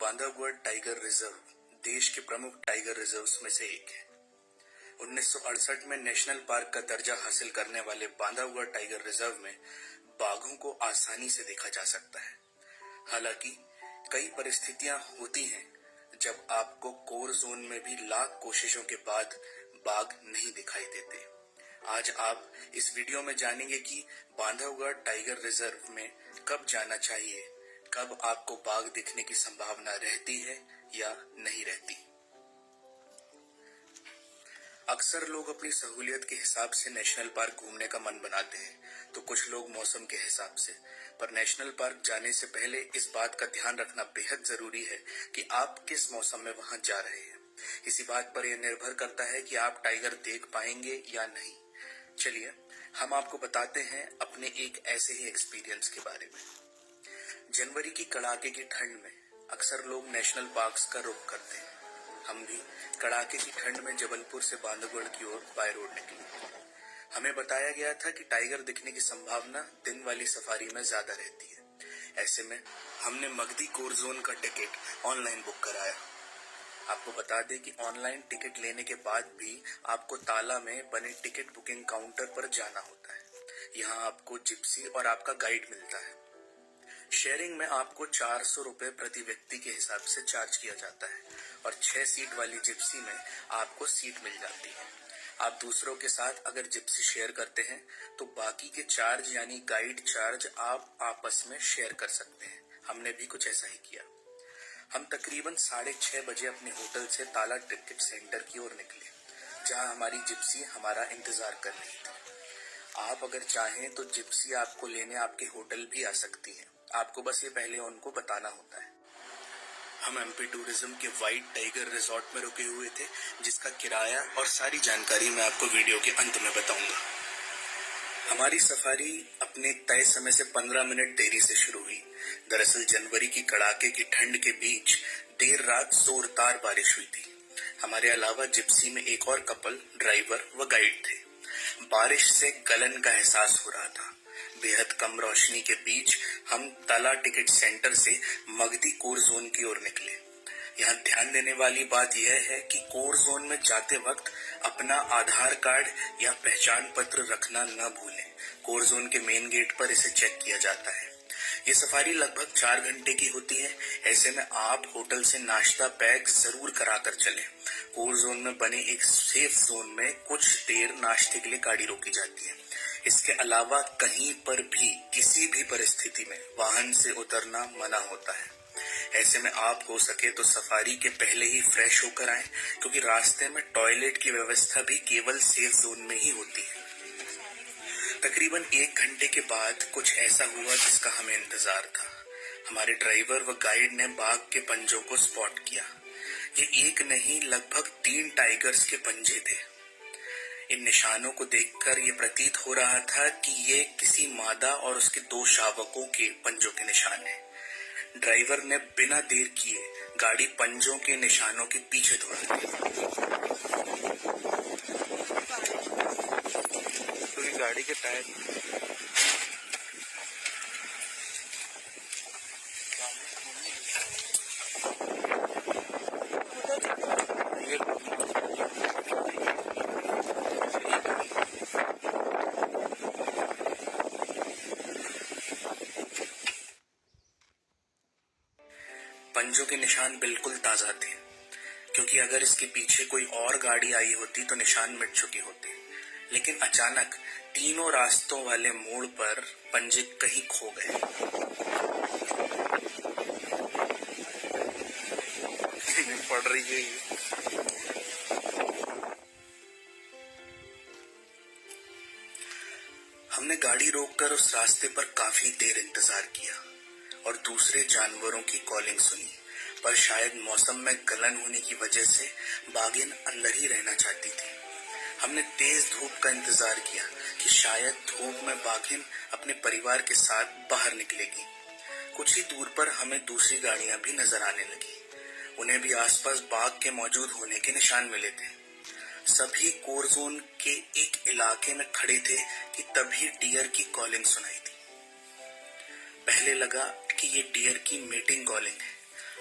Bandhavgarh tiger reserve देश के प्रमुख टाइगर रिजर्व्स में से एक है। 1968 में नेशनल पार्क का दर्जा हासिल करने वाले बांधवगढ़ टाइगर रिजर्व में बाघों को आसानी से देखा जा सकता है। हालांकि कई परिस्थितियां होती हैं जब आपको कोर जोन में भी लाख कोशिशों के बाद बाघ नहीं दिखाई देते। आज आप इस वीडियो में जानेंगे कि बांधवगढ़ टाइगर रिजर्व में कब जाना चाहिए, कब आपको बाघ दिखने की संभावना रहती है या नहीं रहती। अक्सर लोग अपनी सहूलियत के हिसाब से नेशनल पार्क घूमने का मन बनाते हैं, तो कुछ लोग मौसम के हिसाब से। पर नेशनल पार्क जाने से पहले इस बात का ध्यान रखना बेहद जरूरी है कि आप किस मौसम में वहां जा रहे हैं। इसी बात पर यह निर्भर करता है कि आप टाइगर देख पाएंगे या नहीं। चलिए हम आपको बताते हैं अपने एक ऐसे ही एक्सपीरियंस के बारे में। जनवरी की कड़ाके की ठंड में अक्सर लोग नेशनल पार्क्स का रुख करते हैं। हम भी कड़ाके की ठंड में जबलपुर से बांधवगढ़ की ओर बाय रोड निकले। हमें बताया गया था कि टाइगर दिखने की संभावना दिन वाली सफारी में ज्यादा रहती है। ऐसे में हमने मगधी कोर जोन का टिकट ऑनलाइन बुक कराया। आपको बता दें कि ऑनलाइन टिकट लेने के बाद भी आपको ताला में बने टिकट बुकिंग काउंटर पर जाना होता है। यहाँ आपको जिप्सी और आपका गाइड मिलता है। शेयरिंग में आपको 400 रुपए प्रति व्यक्ति के हिसाब से चार्ज किया जाता है और 6 सीट वाली जिप्सी में आपको सीट मिल जाती है। आप दूसरों के साथ अगर जिप्सी शेयर करते हैं तो बाकी के चार्ज यानी गाइड चार्ज आप आपस में शेयर कर सकते हैं। हमने भी कुछ ऐसा ही किया। हम तकरीबन 6:30 बजे अपने होटल से ताला टिकट सेंटर की ओर निकले, जहां हमारी जिप्सी हमारा इंतजार कर रही थी। आप अगर चाहें तो जिप्सी आपको लेने आपके होटल भी आ सकती है। आपको बस ये पहले उनको बताना होता है। हम एमपी टूरिज्म के व्हाइट टाइगर रिजॉर्ट में रुके हुए थे, जिसका किराया और सारी जानकारी मैं आपको वीडियो के अंत में बताऊंगा। हमारी सफारी अपने तय समय से 15 मिनट देरी से शुरू हुई। दरअसल जनवरी की कड़ाके की ठंड के बीच देर रात जोरदार बारिश हुई थी। हमारे अलावा जिप्सी में एक और कपल, ड्राइवर व गाइड थे। बारिश से गलन का एहसास हो रहा था। बेहद कम रोशनी के बीच हम ताला टिकट सेंटर से मगधी कोर जोन की ओर निकले। यहाँ ध्यान देने वाली बात यह है कि कोर जोन में जाते वक्त अपना आधार कार्ड या पहचान पत्र रखना न भूलें। कोर जोन के मेन गेट पर इसे चेक किया जाता है। ये सफारी लगभग 4 घंटे की होती है। ऐसे में आप होटल से नाश्ता पैक जरूर कराकर चलें। कोर जोन में बने एक सेफ जोन में कुछ देर नाश्ते के लिए गाड़ी रोकी जाती है। इसके अलावा कहीं पर भी किसी भी परिस्थिति में वाहन से उतरना मना होता है। ऐसे में आप हो सके तो सफारी के पहले ही फ्रेश होकर आएं, क्योंकि रास्ते में टॉयलेट की व्यवस्था भी केवल सेफ जोन में ही होती है। तकरीबन 1 घंटे के बाद कुछ ऐसा हुआ जिसका हमें इंतजार था। हमारे ड्राइवर व गाइड ने बाघ के पंजों को स्पॉट किया। ये एक नहीं, लगभग 3 टाइगर्स के पंजे थे। इन निशानों को देखकर ये प्रतीत हो रहा था कि ये किसी मादा और उसके 2 शावकों के पंजों के निशान हैं। ड्राइवर ने बिना देर किए गाड़ी पंजों के निशानों के पीछे दौड़ा दी, क्योंकि गाड़ी के टायर पंजों के निशान बिल्कुल ताजा थे, क्योंकि अगर इसके पीछे कोई और गाड़ी आई होती तो निशान मिट चुके होते। लेकिन अचानक तीनों रास्तों वाले मोड़ पर पंजे कहीं खो गए। पड़ रही है। हमने गाड़ी रोककर उस रास्ते पर काफी देर इंतजार किया और दूसरे जानवरों की कॉलिंग सुनी, पर शायद मौसम में गलन होने की वजह से बाघिन अंदर ही रहना चाहती थी। हमने तेज धूप का इंतजार किया कि शायद धूप में बाघिन अपने परिवार के साथ बाहर निकलेगी। कुछ ही दूर पर हमें दूसरी गाड़ियां भी नजर आने लगी। उन्हें भी आसपास बाघ के मौजूद होने के निशान मिले थे। सभी कोर जोन के एक इलाके में खड़े थे कि तभी डियर की कॉलिंग सुनाई दी। पहले लगा कि ये डियर की मीटिंग कॉलिंग है,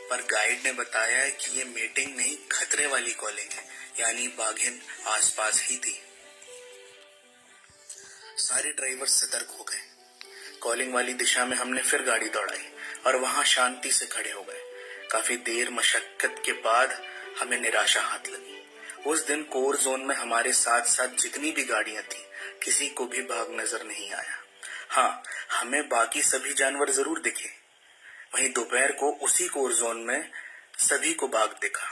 पर गाइड ने बताया कि ये मीटिंग नहीं, खतरे वाली कॉलिंग है, यानी बाघिन आसपास ही थी। सारे ड्राइवर सतर्क हो गए। कॉलिंग वाली दिशा में हमने फिर गाड़ी दौड़ाई और वहां शांति से खड़े हो गए। काफी देर मशक्कत के बाद हमें निराशा हाथ लगी। उस दिन कोर जोन में हमारे साथ साथ जितनी भी गाड़ियां थी, किसी को भी बाघ नजर नहीं आया। हाँ, हमें बाकी सभी जानवर जरूर दिखे। वहीं दोपहर को उसी कोर जोन में सभी को बाघ दिखा।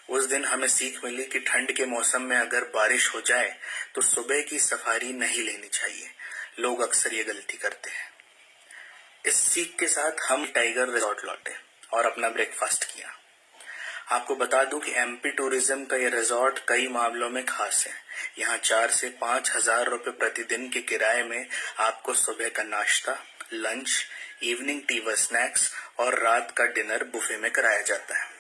उस दिन हमें सीख मिली कि ठंड के मौसम में अगर बारिश हो जाए तो सुबह की सफारी नहीं लेनी चाहिए। लोग अक्सर ये गलती करते हैं। इस सीख के साथ हम टाइगर रिजॉर्ट लौटे और अपना ब्रेकफास्ट किया। आपको बता दूं कि एमपी टूरिज्म का ये रिजॉर्ट कई मामलों में खास है। यहाँ 4 से 5 हजार रुपए प्रतिदिन के किराए में आपको सुबह का नाश्ता, लंच, इवनिंग टी व स्नैक्स और रात का डिनर बुफे में कराया जाता है।